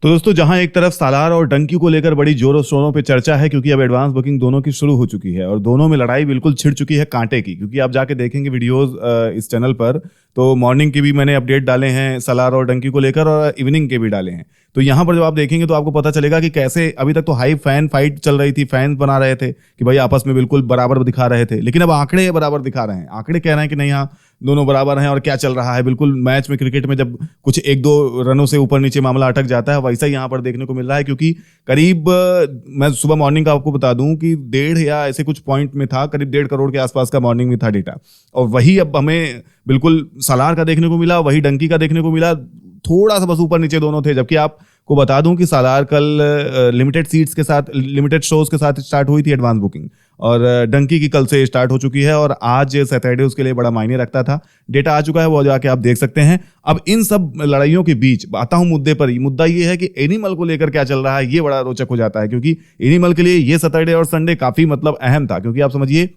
तो दोस्तों जहां एक तरफ सालार और डंकी को लेकर बड़ी जोरों शोरों पे चर्चा है क्योंकि अब एडवांस बुकिंग दोनों की शुरू हो चुकी है और दोनों में लड़ाई बिल्कुल छिड़ चुकी है कांटे की। क्योंकि आप जाके देखेंगे वीडियोस इस चैनल पर, तो मॉर्निंग के भी मैंने अपडेट डाले हैं सालार और डंकी को लेकर और इवनिंग के भी डाले हैं। तो यहाँ पर जब आप देखेंगे तो आपको पता चलेगा कि कैसे अभी तक तो हाई फैन फाइट चल रही थी, फैंस बना रहे थे कि भाई आपस में बिल्कुल बराबर दिखा रहे थे, लेकिन अब आंकड़े बराबर दिखा रहे हैं। आंकड़े कह रहे हैं कि नहीं, हाँ दोनों बराबर हैं और क्या चल रहा है। बिल्कुल मैच में, क्रिकेट में जब कुछ एक दो रनों से ऊपर नीचे मामला अटक जाता है, वैसा ही यहाँ पर देखने को मिल रहा है। क्योंकि करीब मैं सुबह मॉर्निंग का आपको बता दूं कि 1.5 या ऐसे कुछ पॉइंट में था, करीब 1.5 करोड़ के आसपास का मॉर्निंग में था डेटा। और वही अब हमें बिल्कुल सालार का देखने को मिला, वही डंकी का देखने को मिला। थोड़ा सा बस ऊपर नीचे दोनों थे। जबकि आपको बता दूं कि सालार कल लिमिटेड सीट्स के साथ, लिमिटेड शोज के साथ स्टार्ट हुई थी एडवांस बुकिंग, और डंकी की कल से स्टार्ट हो चुकी है और आज सैटरडे उसके लिए बड़ा मायने रखता था। डेटा आ चुका है, वो जाके आप देख सकते हैं। अब इन सब लड़ाइयों के बीच आता हूं मुद्दे पर ही। मुद्दा ये है कि एनिमल को लेकर क्या चल रहा है, ये बड़ा रोचक हो जाता है। क्योंकि एनिमल के लिए ये सैटरडे और संडे काफी मतलब अहम था, क्योंकि आप समझिए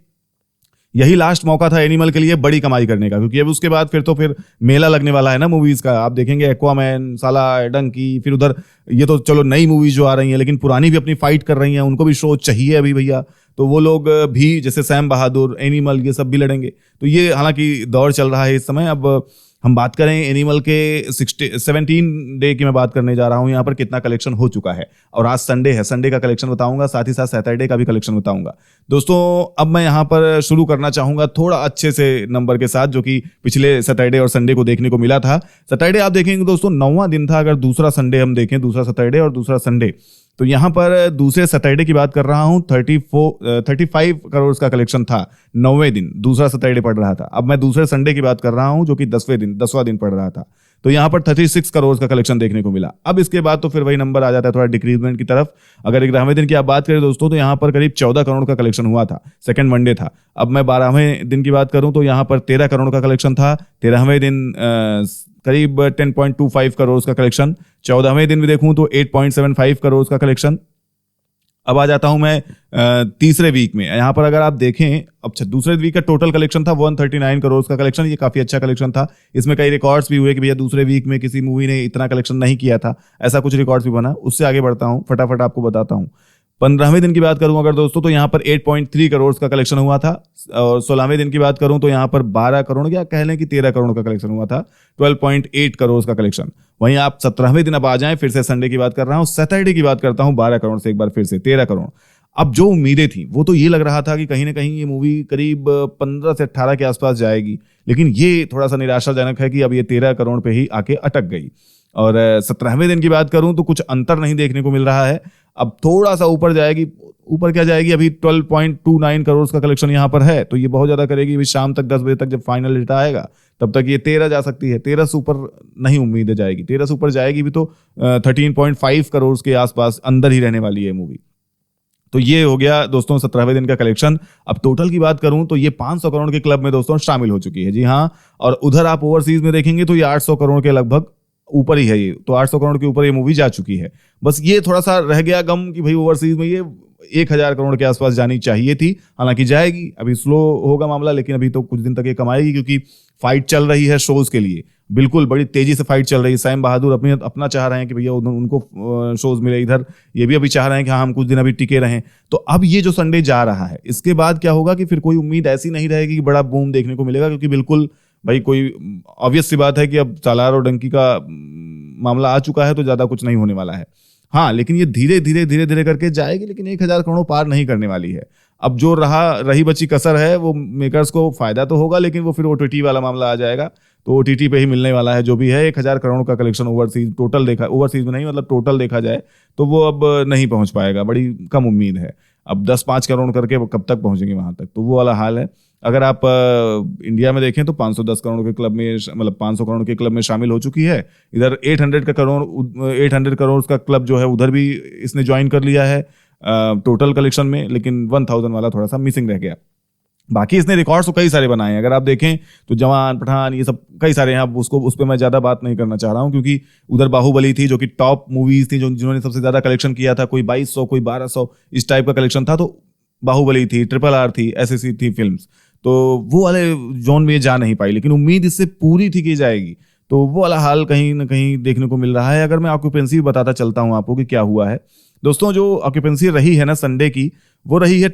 यही लास्ट मौका था एनिमल के लिए बड़ी कमाई करने का। क्योंकि अब उसके बाद फिर मेला लगने वाला है ना मूवीज का। आप देखेंगे एक्वामैन, सालार, डंकी, फिर उधर ये तो चलो नई मूवीज जो आ रही हैं, लेकिन पुरानी भी अपनी फाइट कर रही हैं, उनको भी शो चाहिए अभी भैया। तो वो लोग भी, जैसे सैम बहादुर, एनिमल, ये सब भी लड़ेंगे। तो ये हालांकि दौर चल रहा है इस समय। अब हम बात करें एनिमल के 17 डे की मैं बात करने जा रहा हूं, यहाँ पर कितना कलेक्शन हो चुका है। और आज संडे है, संडे का कलेक्शन बताऊंगा, साथ ही साथ सैटरडे का भी कलेक्शन बताऊंगा। दोस्तों अब मैं यहाँ पर शुरू करना चाहूंगा थोड़ा अच्छे से नंबर के साथ, जो कि पिछले सैटरडे और संडे को देखने को मिला था। सैटरडे आप देखेंगे दोस्तों 9वां दिन था। अगर दूसरा संडे हम देखें, दूसरा सैटरडे और दूसरा संडे, तो यहाँ पर दूसरे सैटरडे की बात कर रहा हूँ, 35 करोड़ का कलेक्शन था 9वें दिन, दूसरा सैटरडे पड़ रहा था। अब मैं दूसरे संडे की बात कर रहा हूँ जो कि 10वां दिन पड़ रहा था, तो यहाँ पर 36 करोड़ का कलेक्शन देखने को मिला। अब इसके बाद तो फिर वही नंबर आ जाता है थोड़ा डिक्रीजमेंट की तरफ। अगर 11वें दिन की आप बात करें दोस्तों, तो यहाँ पर करीब 14 करोड़ का कलेक्शन हुआ था, सेकंड मंडे था। अब मैं 12वें दिन की बात करूं तो यहाँ पर 13 करोड़ का कलेक्शन था। 13वें दिन करीब 10.25 करोड़ का कलेक्शन। 14वें दिन भी देखूं तो 8.75 करोड़ का कलेक्शन। अब आ जाता हूं मैं तीसरे वीक में। यहाँ पर अगर आप देखें, अब दूसरे वीक का टोटल कलेक्शन था 139 करोड़ का कलेक्शन। ये काफी अच्छा कलेक्शन था। इसमें कई रिकॉर्ड्स भी हुए कि भैया दूसरे वीक में किसी मूवी ने इतना कलेक्शन नहीं किया था, ऐसा कुछ रिकॉर्ड्स भी बना। उससे आगे बढ़ता हूं, फटाफट आपको बताता हूं। 15वें दिन की बात करूं अगर दोस्तों, तो यहाँ पर 8.3 करोड़ का कलेक्शन हुआ था। और 16वें दिन की बात करूं तो यहाँ पर 12 करोड़, या कह लें कि 13 करोड़ का कलेक्शन हुआ था, 12.8 करोड़ का कलेक्शन। वहीं आप 17वें दिन अब आ जाएं, फिर से संडे की बात कर रहा हूं, सैटरडे की बात करता हूं, 12 करोड़ से एक बार फिर से 13 करोड़। अब जो उम्मीदें थी वो तो ये लग रहा था कि कहीं ना कहीं ये मूवी करीब 15 से 18 के आसपास जाएगी, लेकिन ये थोड़ा सा निराशाजनक है कि अब ये 13 करोड़ पे ही आके अटक गई। और 17वें दिन की बात करूं तो कुछ अंतर नहीं देखने को मिल रहा है। अब थोड़ा सा ऊपर जाएगी, ऊपर क्या जाएगी, अभी 12.29 करोड़ का कलेक्शन यहाँ पर है, तो ये बहुत ज्यादा करेगी। अभी शाम तक 10 बजे तक जब फाइनल डेटा आएगा तब तक ये 13 जा सकती है। 13 से ऊपर नहीं उम्मीद जाएगी। 13 से ऊपर जाएगी भी तो 13.5 करोड़ के आसपास अंदर ही रहने वाली है मूवी। तो ये हो गया दोस्तों 17वें दिन का कलेक्शन। अब टोटल की बात करूं तो ये 500 करोड़ के क्लब में दोस्तों शामिल हो चुकी है, जी हाँ। और उधर आप ओवरसीज में देखेंगे तो ये 800 करोड़ के लगभग ऊपर ही है। ये तो 800 करोड़ के ऊपर ये मूवी जा चुकी है। बस ये थोड़ा सा रह गया गम कि भाई ओवरसीज में ये 1000 करोड़ के आसपास जानी चाहिए थी। हालांकि जाएगी, अभी स्लो होगा मामला, लेकिन अभी तो कुछ दिन तक ये कमाएगी, क्योंकि फाइट चल रही है शोज के लिए। बिल्कुल बड़ी तेजी से फाइट चल रही है। सैम बहादुर अपना चाह रहे हैं कि भैया उनको शोज मिले। इधर ये भी अभी चाह रहे हैं कि हाँ हम कुछ दिन अभी टिके रहें। तो अब ये जो संडे जा रहा है, इसके बाद क्या होगा कि फिर कोई उम्मीद ऐसी नहीं रहेगी कि बड़ा बूम देखने को मिलेगा, क्योंकि बिल्कुल भाई कोई ऑब्वियस सी बात है कि अब सालार और डंकी का मामला आ चुका है, तो ज्यादा कुछ नहीं होने वाला है। हाँ, लेकिन ये धीरे धीरे करके जाएगी, लेकिन 1000 करोड़ पार नहीं करने वाली है। अब जो रही बची कसर है, वो मेकर्स को फायदा तो होगा, लेकिन वो फिर ओटीटी वाला मामला आ जाएगा। तो ओटीटी पे ही मिलने वाला है जो भी है। 1000 करोड़ का कलेक्शन ओवरसीज टोटल देखा, ओवरसीज में नहीं मतलब टोटल देखा जाए तो वो अब नहीं पहुंच पाएगा, बड़ी कम उम्मीद है। अब 10-5 करोड़ करके वो कब तक पहुंचेंगे वहां तक, तो वो वाला हाल है। अगर आप इंडिया में देखें तो 510 करोड़ के क्लब में, मतलब 500 करोड़ के क्लब में शामिल हो चुकी है। इधर 800 करोड़ का क्लब जो है उधर भी इसने ज्वाइन कर लिया है टोटल कलेक्शन में, लेकिन 1000 वाला थोड़ा सा मिसिंग रह गया। बाकी इसने रिकॉर्ड्स तो कई सारे बनाए हैं। अगर आप देखें तो जवान, पठान, ये सब कई सारे हैं। उस पर मैं ज्यादा बात नहीं करना चाह रहा हूं, क्योंकि उधर बाहुबली थी जो कि टॉप मूवीज थी, जिन्होंने सबसे ज्यादा कलेक्शन किया था। कोई 2200, कोई 1200 इस टाइप का कलेक्शन था। तो बाहुबली थी, RRR थी, ऐसी थी फिल्म्स, तो वो वाले जोन में जा नहीं पाई, लेकिन उम्मीद इससे पूरी थी कि जाएगी। तो वो वाला हाल कहीं ना कहीं देखने को मिल रहा है। अगर मैं ऑक्यूपेंसी बताता चलता हूँ आपको कि क्या हुआ है दोस्तों, जो ऑक्यूपेंसी रही है ना संडे की, वो रही है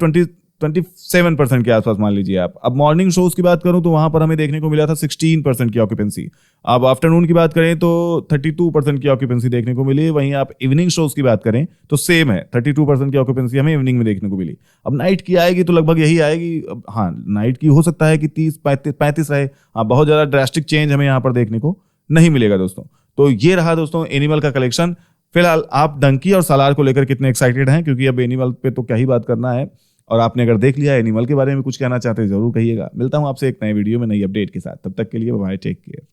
27% के आसपास मान लीजिए आप। अब मॉर्निंग शोज की बात करूं तो वहां पर हमें देखने को मिला था 16% की ऑक्यूपेंसी। अब आफ्टरनून की बात करें तो 32% की ऑक्यूपेंसी देखने को मिली। वहीं आप इवनिंग शोज की बात करें तो सेम है, 32% की ऑक्यूपेंसी हमें इवनिंग में देखने को मिली। अब नाइट की आएगी तो लगभग यही आएगी। अब हाँ, नाइट की हो सकता है कि 30-35 रहे। हाँ, बहुत ज्यादा ड्रास्टिक चेंज हमें यहाँ पर देखने को नहीं मिलेगा दोस्तों। तो ये रहा दोस्तों एनिमल का कलेक्शन। फिलहाल आप डंकी और सालार को लेकर कितने एक्साइटेड हैं, क्योंकि अब एनिमल पे तो क्या ही बात करना है। और आपने अगर देख लिया एनिमल के बारे में कुछ कहना चाहते हैं जरूर कहिएगा। मिलता हूं आपसे एक नए वीडियो में नई अपडेट के साथ, तब तक के लिए बाय, टेक केयर।